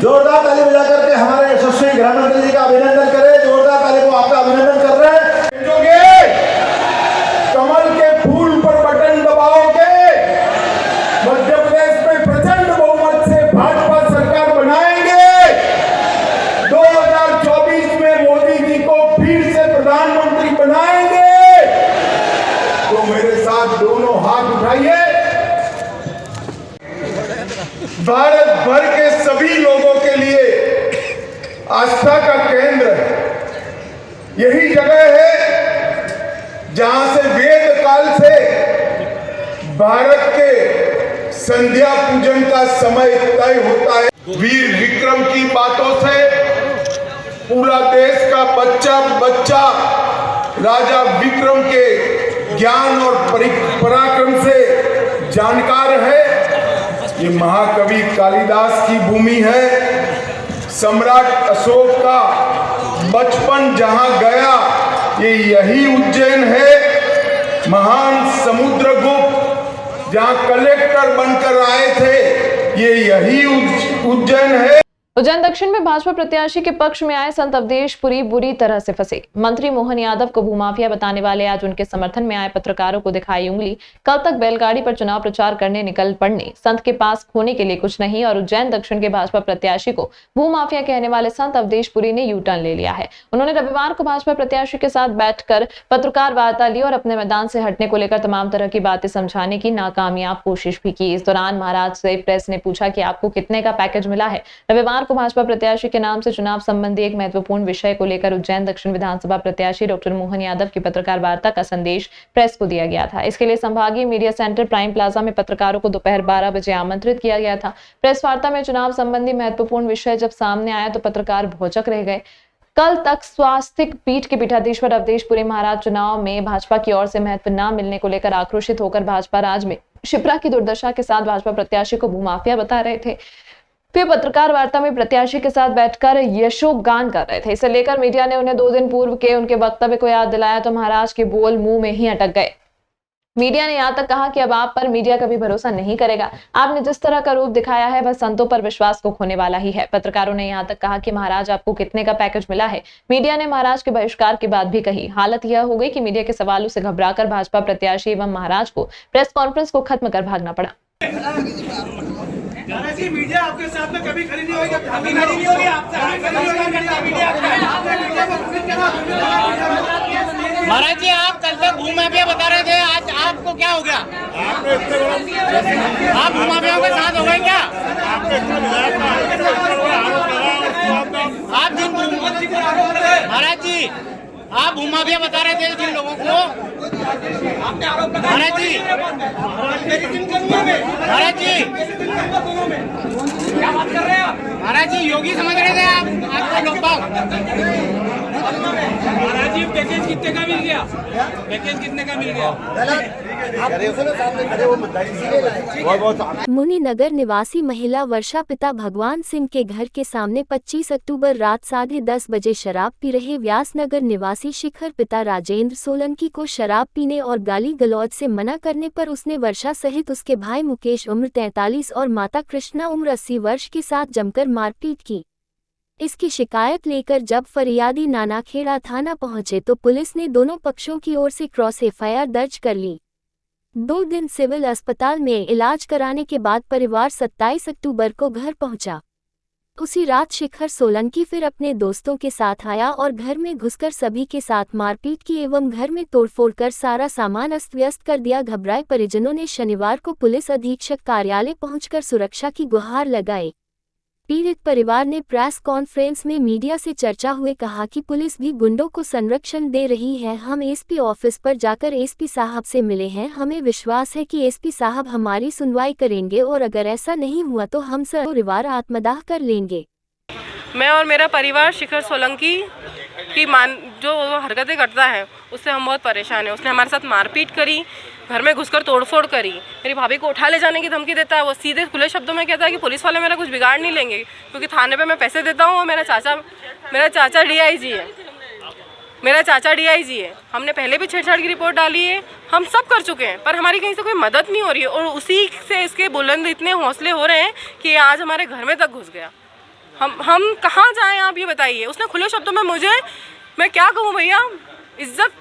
जोरदार ताली बजा करके हमारे यशस्वी गृह मंत्री जी का अभिनंदन करें। जोरदार ताली को आपका अभिनंदन कर रहे हैं। कमल के फूल पर बटन दबाओगे, मध्य प्रदेश में प्रचंड बहुमत से भाजपा सरकार बनाएंगे। 2024 में मोदी जी को फिर से प्रधानमंत्री बनाएंगे। तो मेरे साथ दोनों हाथ उठाइए। भारत भर के सभी लोगों के लिए आस्था का केंद्र यही जगह है जहां से वेद काल से भारत के संध्या पूजन का समय तय होता है। वीर विक्रम की बातों से पूरा देश का बच्चा बच्चा राजा विक्रम के ज्ञान और पराक्रम से जानकार है। ये महाकवि कालिदास की भूमि है। सम्राट अशोक का बचपन जहां गया ये यही उज्जैन है। महान समुद्रगुप्त जहां कलेक्टर बनकर आए थे ये यही उज्जैन है। उज्जैन दक्षिण में भाजपा प्रत्याशी के पक्ष में आए संत अवधेश पुरी बुरी तरह से फंसे। मंत्री मोहन यादव को भूमाफिया बताने वाले आज उनके समर्थन में आए पत्रकारों को दिखाई उंगली। कल तक बैलगाड़ी पर चुनाव प्रचार करने निकल पड़ने, संत के पास खोने के लिए कुछ नहीं और उज्जैन दक्षिण के भाजपा प्रत्याशी को भूमाफिया कहने वाले संत अवधेश पुरी ने यू टर्न ले लिया है। उन्होंने रविवार को भाजपा प्रत्याशी के साथ बैठकर पत्रकार वार्ता ली और अपने मैदान से हटने को लेकर तमाम तरह की बातें समझाने की नाकामयाब कोशिश भी की। इस दौरान महाराज से प्रेस ने पूछा कि आपको कितने का पैकेज मिला है। रविवार को भाजपा प्रत्याशी के नाम से चुनाव संबंधी एक महत्वपूर्ण विषय को लेकर उज्जैन दक्षिण विधानसभा प्रत्याशी डॉक्टर मोहन यादव की पत्रकार वार्ता का संदेश प्रेस को दिया गया था। इसके लिए संभागीय मीडिया सेंटर प्राइम प्लाजा में पत्रकारों को दोपहर 12 बजे आमंत्रित किया गया था। प्रेस वार्ता में चुनाव संबंधी महत्वपूर्ण विषय जब सामने आया तो पत्रकार भौचक रह गए। कल तक स्वास्तिक पीठ के पीठाधीश्वर अवधेश पुरी महाराज चुनाव में भाजपा की ओर से महत्व न मिलने को लेकर आक्रोशित होकर भाजपा राज में शिप्रा की दुर्दशा के साथ भाजपा प्रत्याशी को भूमाफिया बता रहे थे। फिर पत्रकार वार्ता में प्रत्याशी के साथ बैठकर यशोगान कर रहे थे। इसे लेकर मीडिया ने उन्हें 2 दिन पूर्व के उनके वक्तव्य को याद दिलाया तो महाराज के बोल मुंह में ही अटक गए। मीडिया ने यहाँ तक कहा कि अब आप पर मीडिया कभी भरोसा नहीं करेगा। आपने जिस तरह का रूप दिखाया है वह संतों पर विश्वास को खोने वाला ही है। पत्रकारों ने यहाँ तक कहा कि महाराज आपको कितने का पैकेज मिला है। मीडिया ने महाराज के बहिष्कार की बात भी कही। हालत यह हो गई कि मीडिया के सवालों से घबराकर भाजपा प्रत्याशी एवं महाराज को प्रेस कॉन्फ्रेंस को खत्म कर भागना पड़ा। मीडिया आपके साथ में कभी खड़ी नहीं होगी, अभी खड़ी नहीं होगी आपसे। महाराज जी आप कल तक भूमाफिया बता रहे थे, आज आपको क्या हो गया? आप भूमाफिया के साथ हो गए क्या? आप जिन महाराज जी आप भूमाफिया बता रहे थे जिन लोगों को, महाराज जी क्या बात कर रहे हैं आप? महाराज जी योगी समझ रहे थे आप आपको लोग बाग। महाराज जी पैकेज कितने का मिल गया? पैकेज कितने का मिल गया? मुनीनगर निवासी महिला वर्षा पिता भगवान सिंह के घर के सामने 25 अक्टूबर रात 10:30 बजे शराब पी रहे व्यासनगर निवासी शिखर पिता राजेंद्र सोलंकी को शराब पीने और गाली गलौज से मना करने पर उसने वर्षा सहित उसके भाई मुकेश उम्र 43 और माता कृष्णा उम्र 80 वर्ष के साथ जमकर मारपीट की। इसकी शिकायत लेकर जब फरियादी नानाखेड़ा थाना पहुंचे तो पुलिस ने दोनों पक्षों की ओर से क्रॉस एफआईआर दर्ज कर ली। 2 दिन सिविल अस्पताल में इलाज कराने के बाद परिवार 27 अक्टूबर को घर पहुंचा। उसी रात शिखर सोलंकी फिर अपने दोस्तों के साथ आया और घर में घुसकर सभी के साथ मारपीट की एवं घर में तोड़फोड़ कर सारा सामान अस्त व्यस्त कर दिया। घबराए परिजनों ने शनिवार को पुलिस अधीक्षक कार्यालय पहुंचकर सुरक्षा की गुहार लगाई। पीड़ित परिवार ने प्रेस कॉन्फ्रेंस में मीडिया से चर्चा हुए कहा कि पुलिस भी गुंडों को संरक्षण दे रही है। हम एसपी ऑफिस पर जाकर एसपी साहब से मिले हैं। हमें विश्वास है कि एसपी साहब हमारी सुनवाई करेंगे और अगर ऐसा नहीं हुआ तो हम परिवार आत्मदाह कर लेंगे। मैं और मेरा परिवार शिखर सोलंकी की जो हरकतें करता है उससे हम बहुत परेशान हैं। उसने हमारे साथ मारपीट करी, घर में घुसकर तोड़फोड़ करी, मेरी भाभी को उठा ले जाने की धमकी देता है। वो सीधे खुले शब्दों में कहता है कि पुलिस वाले मेरा कुछ बिगाड़ नहीं लेंगे क्योंकि थाने पे मैं पैसे देता हूँ और मेरा चाचा डीआईजी है। हमने पहले भी छेड़छाड़ की रिपोर्ट डाली है, हम सब कर चुके हैं पर हमारी कहीं से कोई मदद नहीं हो रही है और उसी से इसके बुलंद इतने हौसले हो रहे हैं कि आज हमारे घर में तक घुस गया। हम कहाँ जाएं, आप ये बताइए। उसने खुले शब्दों में मुझे, मैं क्या कहूँ भैया, इज्जत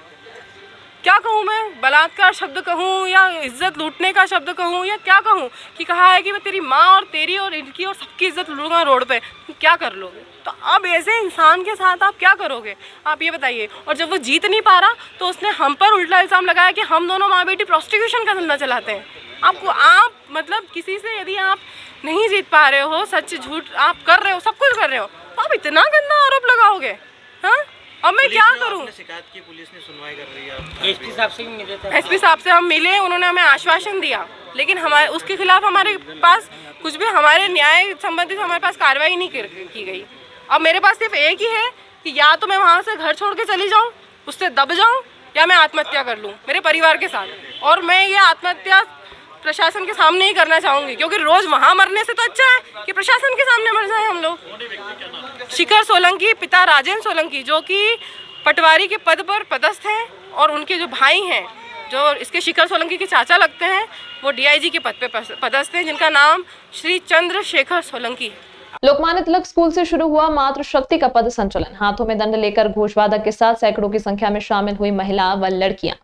क्या कहूँ मैं, बलात्कार शब्द कहूँ या इज्जत लूटने का शब्द कहूँ या क्या कहूँ, कि कहा है कि मैं तेरी माँ और तेरी और इनकी और सबकी इज्जत लूटूंगा रोड पे। क्या कर लोगे? तो अब ऐसे इंसान के साथ आप क्या करोगे, आप ये बताइए। और जब वो जीत नहीं पा रहा तो उसने हम पर उल्टा इल्ज़ाम लगाया कि हम दोनों माँ बेटी प्रोस्टिट्यूशन का धंधा चलाते हैं। आप मतलब किसी से यदि आप नहीं जीत पा रहे हो, सच झूठ आप कर रहे हो, सब कुछ कर रहे हो, तो आप इतना गंदा आरोप लगाओगे? हाँ, अब मैं क्या करूं? शिकायत की, पुलिस ने सुनवाई कर रही है। एसपी साहब से भी मिले थे। एसपी साहब से हम मिले, उन्होंने हमें आश्वासन दिया, लेकिन हमारे उसके खिलाफ हमारे पास कुछ भी, हमारे न्याय संबंधित हमारे पास कार्रवाई नहीं की गई। अब मेरे पास सिर्फ एक ही है कि या तो मैं वहाँ से घर छोड़ के चली जाऊँ, उससे दब जाऊँ, या मैं आत्महत्या कर लूँ मेरे परिवार के साथ। और मैं ये आत्महत्या प्रशासन के सामने ही करना चाहूँगी, क्योंकि रोज़ वहाँ मरने से तो अच्छा है कि प्रशासन के सामने मर जाए हम लोग। शिखर सोलंकी पिता राजेंद्र सोलंकी, जो कि पटवारी के पद पर पदस्थ हैं, और उनके जो भाई हैं, जो इसके शिखर सोलंकी के चाचा लगते हैं, वो डीआईजी के पद पे पदस्थ हैं, जिनका नाम श्री चंद्रशेखर सोलंकी है। लोकमान्य तिलक स्कूल से शुरू हुआ मातृ शक्ति का पद संचलन। हाथों में दंड लेकर घोषवादक के साथ सैकड़ों की संख्या में शामिल हुई महिला व लड़कियां।